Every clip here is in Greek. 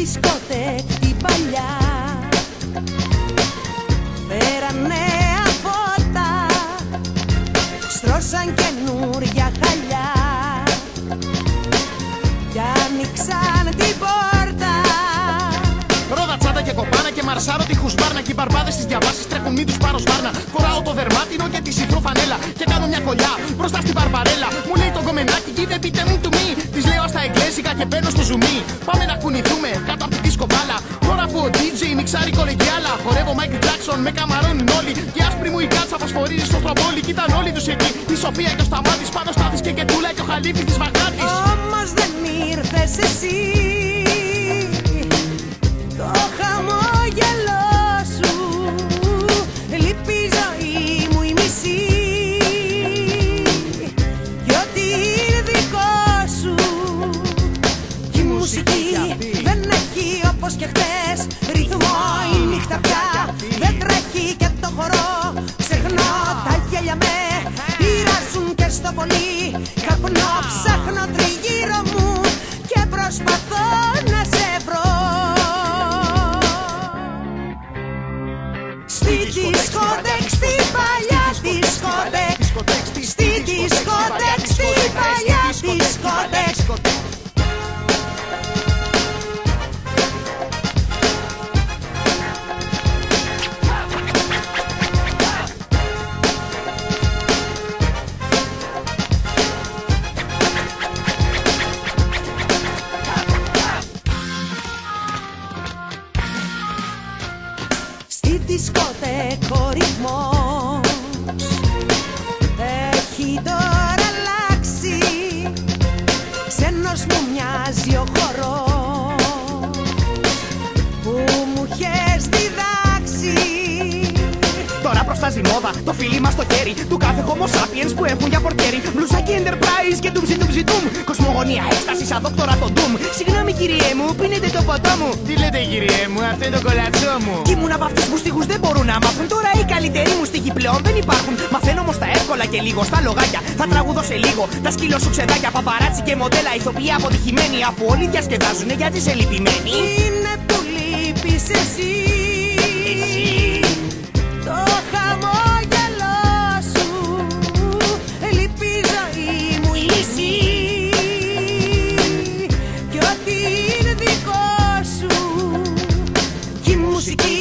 δισκοτέκ την παλιά φέραν νέα φώτα, στρώσαν καινούρια χαλιά κι άνοιξαν την πόρτα. Ρόδα, τσάντα και κοπάνα και μαρσάρω τη χουσβάρνα. Κι οι μπαρμπάδες στις διαβάσεις τρέχουν μη τους πάρω σβάρνα. Φοράω το δερμάτινο και τη σιτρό φανέλα και κάνω μια κολλιά μπροστά στην μπαρμπαρέλα. Μου λέει το κομμενάκι κι δεν πείτε μου του μη. Της λέω στα εγγλέζικα και μπαίνω στο ζουμί. Πάμε να κουνηθούμε κάτω από τη δίσκο μπάλα. Τώρα που ο DJ μιξάρει κολεγιάλα. Χορεύω Michael Jackson, με καμαρώνουν όλοι. Και άσπρη μου η κάτσα φωσφορίζει στο στροβόλι. Κι ήταν όλοι τους εκεί. Η Σοφία και ο Σταμάτης, πάνω Στάθης και Κετούλα και ο Χαλίφης της Βαγδάτης. Όμως δεν ήρθες εσύ. Το χαμόγελό σου λείπει η ζωή μου η μισή. Κι ό,τι είναι δικό σου κι η μουσική δεν έχει όπως και χτες ρυθμό. Η νύχτα πια δεν τρέχει και το χορό ξεχνώ. Τα γέλια με πειράζουν και στο πολύ καπνό. Ψάχνω τριγύρω μου και προσπαθώ να σε βρω. Στη δισκοτέκ, στη παλιά δισκοτέκ. Στη δισκοτέκ, στη παλιά δισκοτέκ. Στη δισκοτέκ ο ρυθμός έχει τώρα αλλάξει. Ξένος μου μοιάζει ο χορός που μου έχεις διδάξει. Τώρα προστάζει μόδα το φίλι μας στο χέρι του κάθε homo sapiens που έχουν για πορκέρι. Μπλουζάκι Enterprise και ντουμ ζιτουμ. Κοσμογονία, έκσταση σαν δόκτορα το ντουμ. Συγγνώμη κυριέ μου, πίνετε το ποτό μου. Τι λέτε κυριέ μου, αυτό είναι το κολατσό μου. Κι ήμουν από αυτούς που στίχους δεν μπορούν να μάθουν. Τώρα οι καλύτεροι μου στίχοι πλέον δεν υπάρχουν. Μαθαίνω όμως τα εύκολα και λίγο στα λογάκια. Θα τραγουδώ σε λίγο τα σκύλο σου ξεδάκια. Παπαράτσι και μοντέλα ηθοποιοί αποτυχημένοι. Αφού όλοι διασκεδάζουν γιατί είσαι λυπημένοι. Είναι που λείπεις εσύ. Το χαμόγελό σου λείπει η ζωή μου η μισή. Κι ό,τι είναι δικό σου κι η μουσική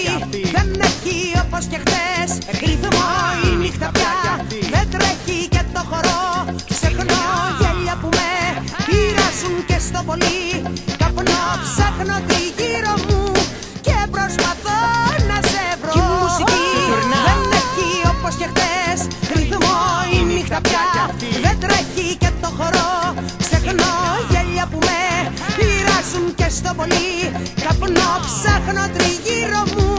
δεν έχει όπως και χτες ρυθμό. Η νύχτα πια δεν τρέχει και το χορό ξεχνώ. Γέλια που με πειράζουν και στο πολύ καπνό. Ψάχνω τριγύρω μου και προσπαθώ να σε βρω. Κι η μουσική δεν έχει όπως και χτες ρυθμό. Η νύχτα πια δεν τρέχει και το χορό ξεχνώ. Γέλια που με πειράζουν και στο πολύ καπνό. Ψάχνω τριγύρω μου